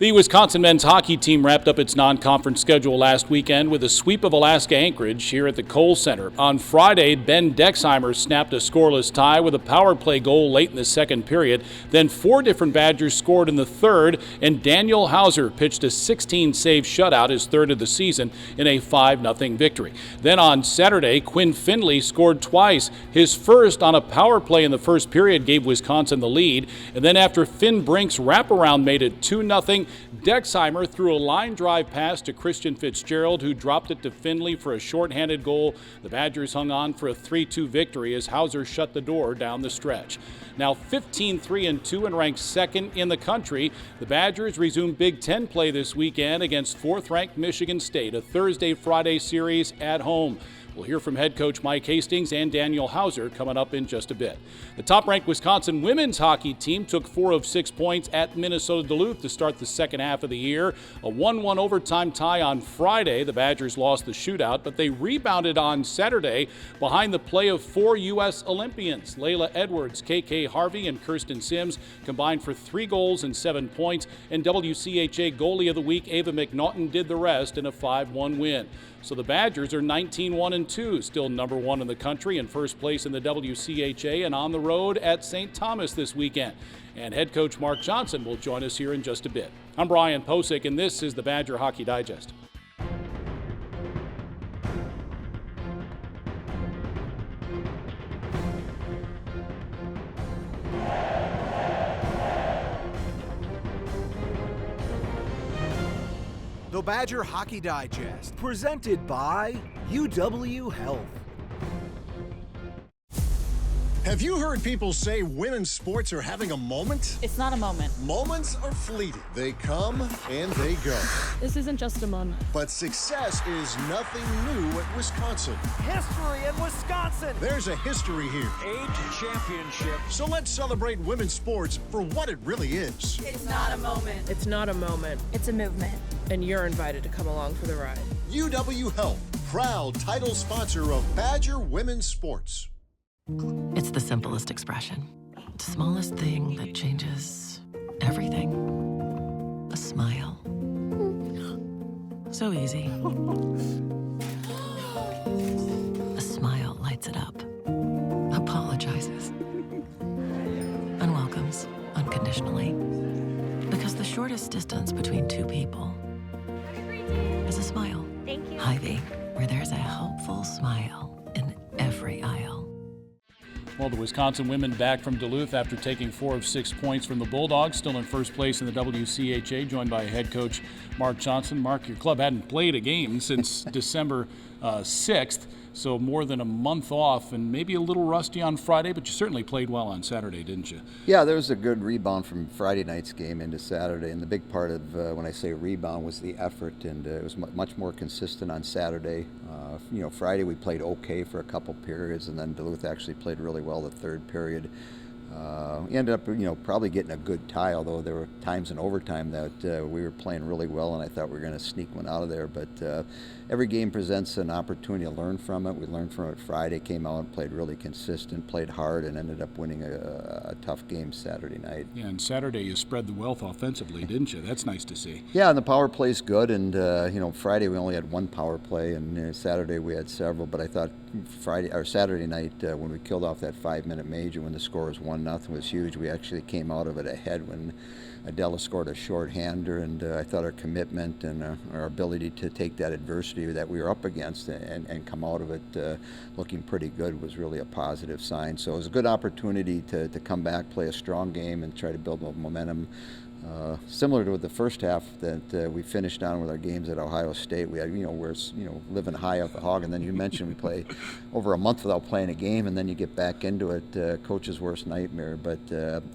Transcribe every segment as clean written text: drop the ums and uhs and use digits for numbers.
The Wisconsin men's hockey team wrapped up its non-conference schedule last weekend with a sweep of Alaska-Anchorage here at the Kohl Center. On Friday, Ben Dexheimer snapped a scoreless tie with a power play goal late in the second period. Then four different Badgers scored in the third, and Daniel Hauser pitched a 16-save shutout, his third of the season, in a 5-0 victory. Then on Saturday, Quinn Findley scored twice. His first on a power play in the first period gave Wisconsin the lead, and then after Finn Brink's wraparound made it 2-0, Dexheimer threw a line drive pass to Christian Fitzgerald, who dropped it to Findley for a shorthanded goal. The Badgers hung on for a 3-2 victory as Hauser shut the door down the stretch. Now 15-3-2 and ranked second in the country, the Badgers resume Big Ten play this weekend against fourth-ranked Michigan State, a Thursday-Friday series at home. We'll hear from head coach Mike Hastings and Daniel Hauser coming up in just a bit. The top-ranked Wisconsin women's hockey team took 4 of 6 points at Minnesota Duluth to start the second half of the year. A 1-1 overtime tie on Friday. The Badgers lost the shootout, but they rebounded on Saturday behind the play of 4 U.S. Olympians. Layla Edwards, KK Harvey, and Kirsten Sims combined for 3 goals and 7 points, and WCHA Goalie of the Week Ava McNaughton did the rest in a 5-1 win. So the Badgers are 19-1-2, still number 1 in the country and first place in the WCHA, and on the road at St. Thomas this weekend. And head coach Mark Johnson will join us here in just a bit. I'm Brian Posick, and this is the Badger Hockey Digest. The Badger Hockey Digest, presented by UW Health. Have you heard people say women's sports are having a moment? It's not a moment. Moments are fleeting. They come and they go. This isn't just a moment. But success is nothing new at Wisconsin. History in Wisconsin. There's a history here. 8 championships. So let's celebrate women's sports for what it really is. It's not a moment. It's not a moment. It's a movement. And you're invited to come along for the ride. UW Health, proud title sponsor of Badger Women's Sports. It's the simplest expression. The smallest thing that changes everything. A smile. So easy. A smile lights it up. Apologizes. Unwelcomes unconditionally. Because the shortest distance between two people is a smile. Thank you. Hy-Vee, where there's a helpful smile in every aisle. Well, the Wisconsin women back from Duluth after taking 4 of 6 points from the Bulldogs, still in first place in the WCHA, joined by head coach Mark Johnson. Mark, your club hadn't played a game since December 6th, so more than a month off and maybe a little rusty on Friday, but you certainly played well on Saturday, didn't you? Yeah, there was a good rebound from Friday night's game into Saturday, and the big part of when I say rebound was the effort, and it was much more consistent on Saturday. Friday we played okay for a couple periods, and then Duluth actually played really well the third period. We ended up, probably getting a good tie, although there were times in overtime that we were playing really well, and I thought we were going to sneak one out of there. But every game presents an opportunity to learn from it. We learned from it Friday, came out and played really consistent, played hard, and ended up winning a tough game Saturday night. Yeah, and Saturday you spread the wealth offensively, didn't you? That's nice to see. Yeah, and the power play's good, and Friday we only had one power play, and Saturday we had several. But I thought Saturday night when we killed off that 5-minute major when the score was 1-0 was huge. We actually came out of it ahead when Adela scored a shorthander, and I thought our commitment and our ability to take that adversity that we were up against and come out of it looking pretty good was really a positive sign. So it was a good opportunity to come back, play a strong game, and try to build momentum. Similar to the first half that we finished on with our games at Ohio State, we had, we're living high off the hog, and then you mentioned we play over a month without playing a game, and then you get back into it, coach's worst nightmare. But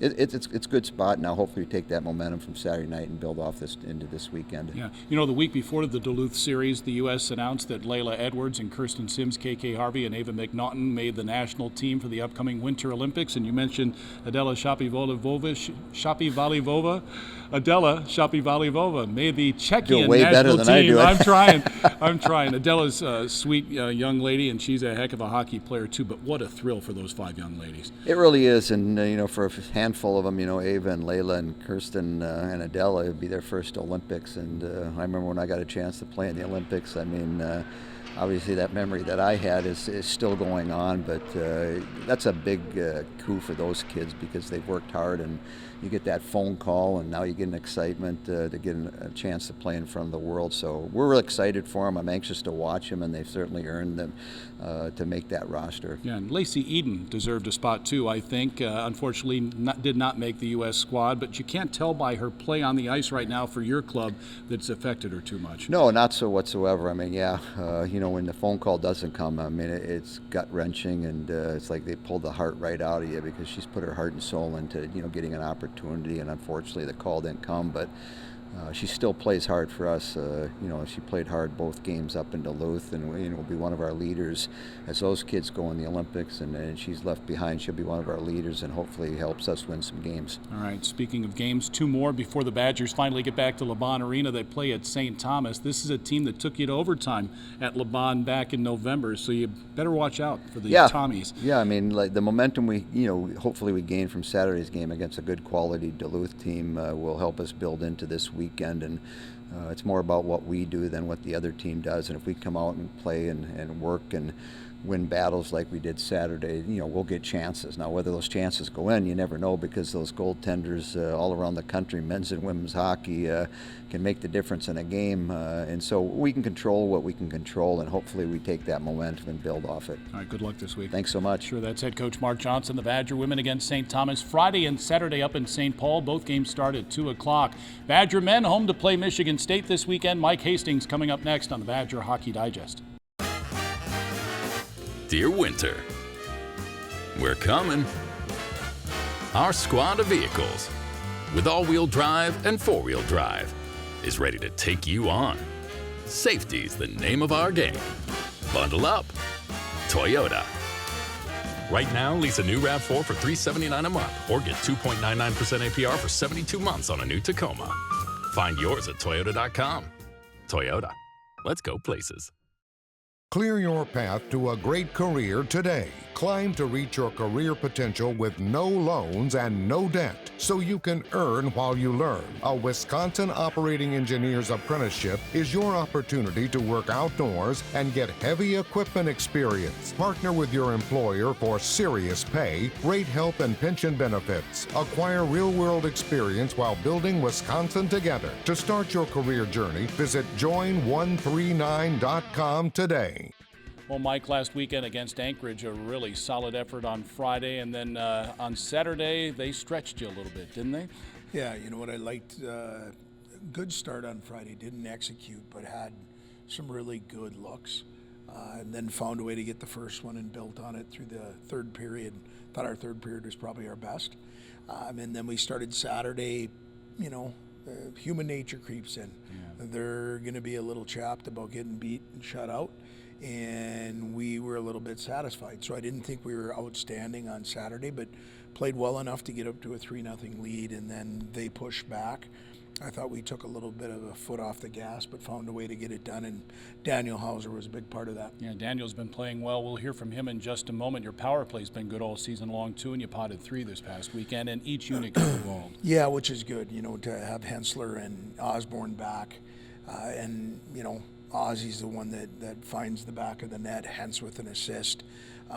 it's a good spot now. Hopefully we take that momentum from Saturday night and build off this into this weekend. Yeah, the week before the Duluth series, the U.S. announced that Layla Edwards and Kirsten Sims, KK Harvey, and Ava McNaughton made the national team for the upcoming Winter Olympics, and you mentioned Adela Shapovalova. Adela Shapovalov may the Czechian way better national than I team. do it. I'm trying. Adela's a sweet young lady, and she's a heck of a hockey player too. But what a thrill for those 5 young ladies. It really is, and for a handful of them, Ava and Layla and Kirsten and Adela, it would be their first Olympics. And I remember when I got a chance to play in the Olympics. I mean, obviously that memory that I had is still going on, but that's a big coup for those kids because they've worked hard, and you get that phone call, and now you get an excitement to get a chance to play in front of the world. So we're really excited for them. I'm anxious to watch them, and they've certainly earned them to make that roster. Yeah, and Lacey Eden deserved a spot too, I think. Unfortunately, did not make the U.S. squad, but you can't tell by her play on the ice right now for your club that it's affected her too much. No, not so whatsoever. I mean, when the phone call doesn't come, I mean, it's gut-wrenching, and it's like they pulled the heart right out of you because she's put her heart and soul into, getting an opportunity, and unfortunately the call didn't come, but she still plays hard for us. She played hard both games up in Duluth, and will be one of our leaders as those kids go in the Olympics, and she's left behind. She'll be one of our leaders and hopefully helps us win some games. All right, speaking of games, 2 more before the Badgers finally get back to LeBon Arena. They play at St. Thomas. This is a team that took you to overtime at LeBon back in November, so you better watch out for the Tommies. Yeah, I mean, like the momentum hopefully we gain from Saturday's game against a good quality Duluth team will help us build into this weekend, and it's more about what we do than what the other team does. And if we come out and play and work and win battles like we did Saturday, we'll get chances. Now, whether those chances go in, you never know, because those goaltenders all around the country, men's and women's hockey, can make the difference in a game. And so we can control what we can control, and hopefully we take that momentum and build off it. All right, good luck this week. Thanks so much. Sure, that's head coach Mark Johnson. The Badger women against St. Thomas Friday and Saturday up in St. Paul. Both games start at 2 o'clock. Badger men home to play Michigan State this weekend. Mike Hastings coming up next on the Badger Hockey Digest. Dear Winter, we're coming. Our squad of vehicles, with all-wheel drive and four-wheel drive, is ready to take you on. Safety's the name of our game. Bundle up. Toyota. Right now, lease a new RAV4 for $379 a month, or get 2.99% APR for 72 months on a new Tacoma. Find yours at Toyota.com. Toyota. Let's go places. Clear your path to a great career today. Climb to reach your career potential with no loans and no debt, so you can earn while you learn. A Wisconsin Operating Engineer's Apprenticeship is your opportunity to work outdoors and get heavy equipment experience. Partner with your employer for serious pay, great health and pension benefits. Acquire real-world experience while building Wisconsin together. To start your career journey, visit join139.com today. Well, Mike, last weekend against Anchorage, a really solid effort on Friday, and then on Saturday, they stretched you a little bit, didn't they? Yeah, you know what I liked? Good start on Friday, didn't execute, but had some really good looks, and then found a way to get the first one and built on it through the third period. Thought our third period was probably our best. And then we started Saturday, human nature creeps in. Yeah. They're going to be a little chapped about getting beat and shut out. And we were a little bit satisfied. So I didn't think we were outstanding on Saturday, but played well enough to get up to a 3-0 lead, and then they pushed back. I thought we took a little bit of a foot off the gas, but found a way to get it done, and Daniel Hauser was a big part of that. Yeah, Daniel's been playing well. We'll hear from him in just a moment. Your power play's been good all season long, too, and you potted 3 this past weekend, and each unit got involved. Yeah, which is good, to have Hensler and Osborne back, and, Ozzy's the one that finds the back of the net, hence with an assist.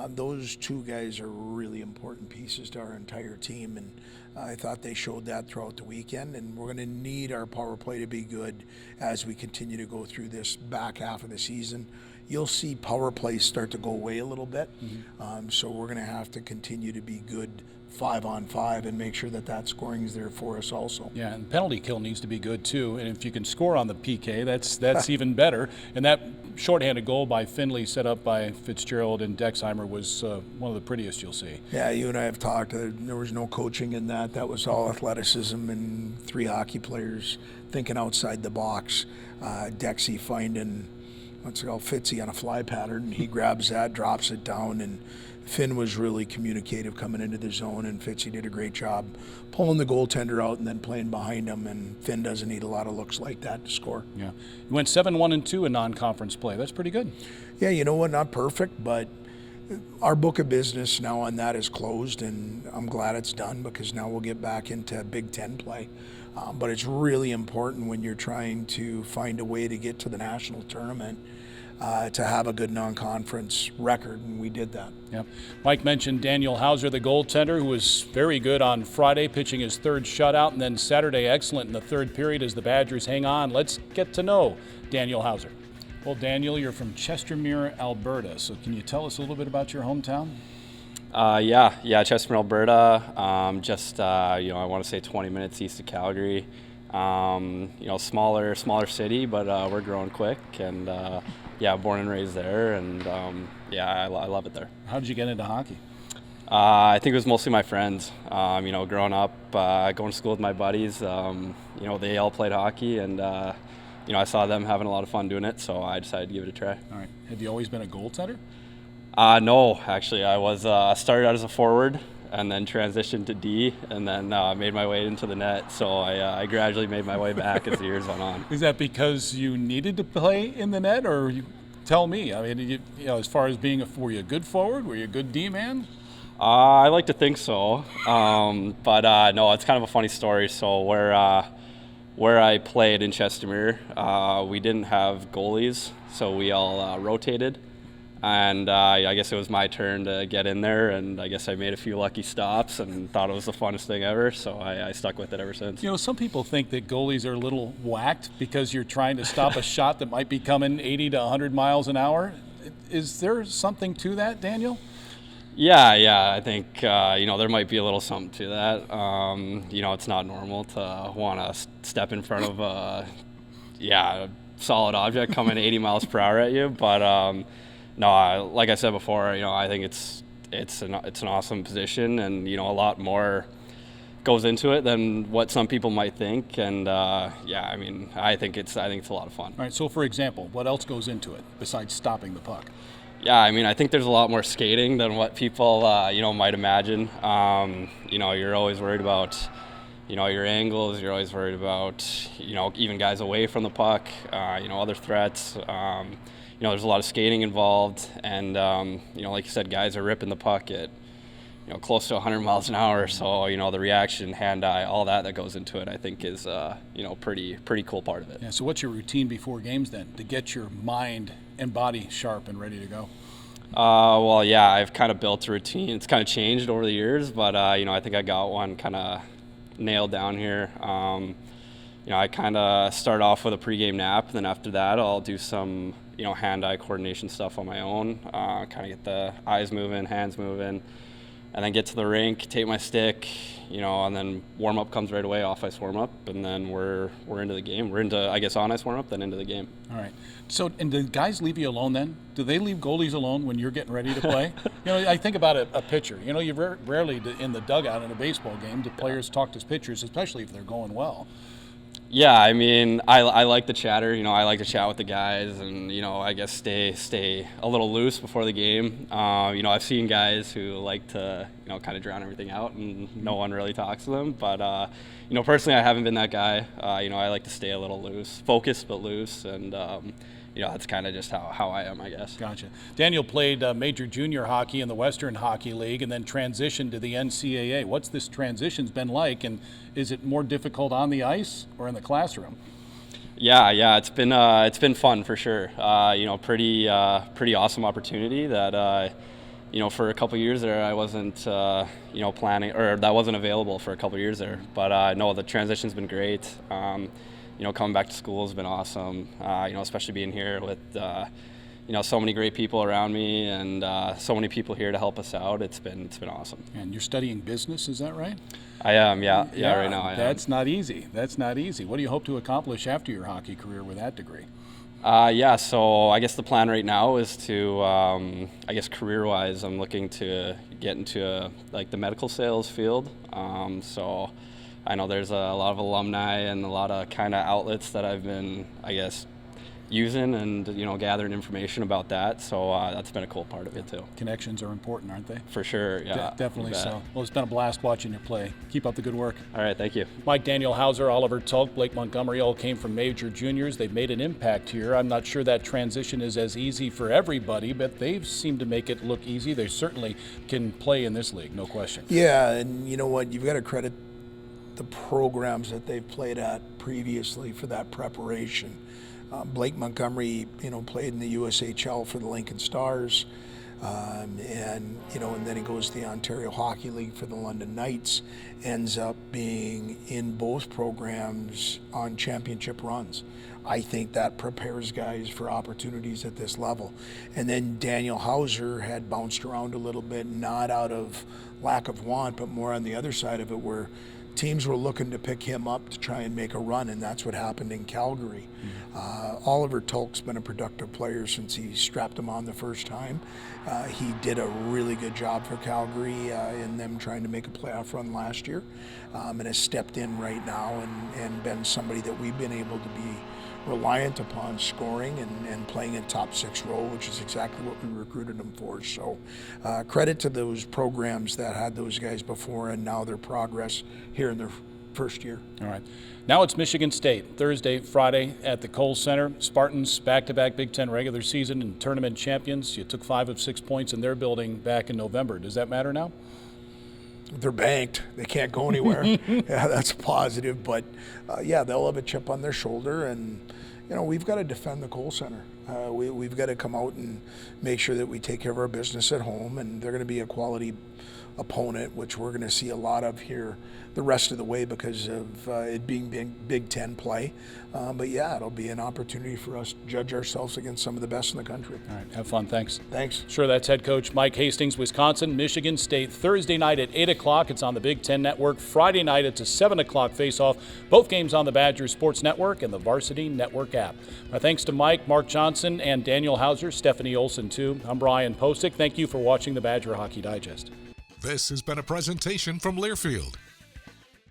Those two guys are really important pieces to our entire team, and I thought they showed that throughout the weekend, and we're going to need our power play to be good as we continue to go through this back half of the season. You'll see power plays start to go away a little bit, so we're going to have to continue to be good 5-on-5 and make sure that scoring is there for us also. Yeah, and penalty kill needs to be good too. And if you can score on the PK, that's even better. And that shorthanded goal by Finley, set up by Fitzgerald and Dexheimer, was one of the prettiest you'll see. Yeah, you and I have talked. There was no coaching in that. That was all athleticism and 3 hockey players thinking outside the box. Dexy finding Fitzy on a fly pattern. He grabs that, drops it down, and Finn was really communicative coming into the zone, and Fitzy did a great job pulling the goaltender out and then playing behind him, and Finn doesn't need a lot of looks like that to score. Yeah. You went 7-1-2 in non-conference play. That's pretty good. Yeah, you know what, not perfect, but our book of business now on that is closed, and I'm glad it's done because now we'll get back into Big Ten play. But it's really important when you're trying to find a way to get to the national tournament to have a good non-conference record, and we did that. Yeah. Mike mentioned Daniel Hauser, the goaltender, who was very good on Friday, pitching his third shutout, and then Saturday excellent in the third period as the Badgers hang on. Let's get to know Daniel Hauser. Well, Daniel, you're from Chestermere, Alberta, so can you tell us a little bit about your hometown? Yeah, Chestermere, Alberta. I want to say 20 minutes east of Calgary. Smaller city, but we're growing quick, and born and raised there, and I love it there. How did you get into hockey? I think it was mostly my friends. Growing up, going to school with my buddies, they all played hockey, and I saw them having a lot of fun doing it, so I decided to give it a try. All right. Have you always been a goaltender? No, actually, I was started out as a forward, and then transitioned to D, and then made my way into the net. So I gradually made my way back as the years went on. Is that because you needed to play in the net, or tell me? I mean, as far as being were you a good forward? Were you a good D man? I like to think so, but no, it's kind of a funny story. So where I played in Chestermere, we didn't have goalies, so we all rotated. And I guess it was my turn to get in there, and I guess I made a few lucky stops and thought it was the funnest thing ever, so I stuck with it ever since. Some people think that goalies are a little whacked because you're trying to stop a shot that might be coming 80 to 100 miles an hour. Is there something to that, Daniel? Yeah, I think, there might be a little something to that. It's not normal to want to step in front of a solid object coming 80 miles per hour at you, but no, like I said before, I think it's an awesome position, and a lot more goes into it than what some people might think, and I think it's a lot of fun. All right. So, for example, what else goes into it besides stopping the puck? Yeah, I think there's a lot more skating than what people might imagine. You're always worried about your angles. You're always worried about even guys away from the puck. Other threats. There's a lot of skating involved, and like you said, guys are ripping the puck at close to 100 miles an hour. So the reaction, hand-eye, all that goes into it, I think is pretty cool part of it. Yeah. So what's your routine before games then to get your mind and body sharp and ready to go? I've kind of built a routine. It's kind of changed over the years, but I think I got one kind of nailed down here. I kind of start off with a pregame nap, and then after that I'll do some hand-eye coordination stuff on my own, kind of get the eyes moving, hands moving, and then get to the rink, take my stick, and then warm-up comes right away, off-ice warm-up, and then we're into the game. We're into, I guess, on-ice warm-up, then into the game. All right. So, and do guys leave you alone then? Do they leave goalies alone when you're getting ready to play? I think about a pitcher. You rarely in the dugout in a baseball game do players talk to pitchers, especially if they're going well. Yeah, I like the chatter. I like to chat with the guys, and I guess stay a little loose before the game. I've seen guys who like to kind of drown everything out, and no one really talks to them. But personally, I haven't been that guy. I like to stay a little loose, focused but loose, and that's kind of just how I am, I guess. Gotcha. Daniel played major junior hockey in the Western Hockey League and then transitioned to the NCAA. What's this transition's been like, and is it more difficult on the ice or in the classroom? Yeah, it's been fun for sure. Pretty awesome opportunity that for a couple years there I wasn't planning, or that wasn't available for a couple years there. But no, the transition's been great. Coming back to school has been awesome, especially being here with, so many great people around me, and so many people here to help us out. It's been awesome. And you're studying business, is that right? I am, yeah, right now I am. That's not easy. What do you hope to accomplish after your hockey career with that degree? So I guess the plan right now is to, career-wise, I'm looking to get into the medical sales field. So I know there's a lot of alumni and a lot of kind of outlets that I've been, using and, you know, gathering information about that. So that's been a cool part of it too. Connections are important, aren't they? For sure, yeah. Definitely you bet. so. Well, it's been a blast watching you play. Keep up the good work. All right, thank you. Mike, Daniel Hauser, Oliver Tulk, Blake Montgomery all came from major juniors. They've made an impact here. I'm not sure that transition is as easy for everybody, but they've seemed to make it look easy. They certainly can play in this league, no question. Yeah, and you know what? You've got to credit the programs that they've played at previously for that preparation. Blake Montgomery, you know, played in the USHL for the Lincoln Stars, and you know, and then he goes to the Ontario Hockey League for the London Knights. Ends up being in both programs on championship runs. I think that prepares guys for opportunities at this level. And then Daniel Hauser had bounced around a little bit, not out of lack of want, but more on the other side of it, where teams were looking to pick him up to try and make a run, and that's what happened in Calgary. Oliver Tulk's been a productive player since he strapped him on the first time. He did a really good job for Calgary in them trying to make a playoff run last year, and has stepped in right now and been somebody that we've been able to be reliant upon scoring and playing in top six role, which is exactly what we recruited them for. So credit to those programs that had those guys before and now their progress here in their first year. All right. Now it's Michigan State, Thursday, Friday at the Kohl Center. Spartans, back-to-back Big Ten regular season and tournament champions. You took 5 of 6 points in their building back in November. Does that matter now? They're banked. They can't go anywhere. Yeah, that's positive. But, yeah, they'll have a chip on their shoulder. And, you know, we've got to defend the Kohl Center. We've got to come out and make sure that we take care of our business at home. And they're going to be a quality opponent, which we're going to see a lot of here the rest of the way because of it being Big Ten play. But yeah, it'll be an opportunity for us to judge ourselves against some of the best in the country. All right, have fun. Thanks. Thanks. Sure, that's head coach Mike Hastings, Wisconsin, Michigan State, Thursday night at 8 o'clock. It's on the Big Ten Network. Friday night, it's a 7 o'clock face-off. Both games on the Badger Sports Network and the Varsity Network app. My thanks to Mike, Mark Johnson, and Daniel Hauser, Stephanie Olson, too. I'm Brian Posick. Thank you for watching the Badger Hockey Digest. This has been a presentation from Learfield,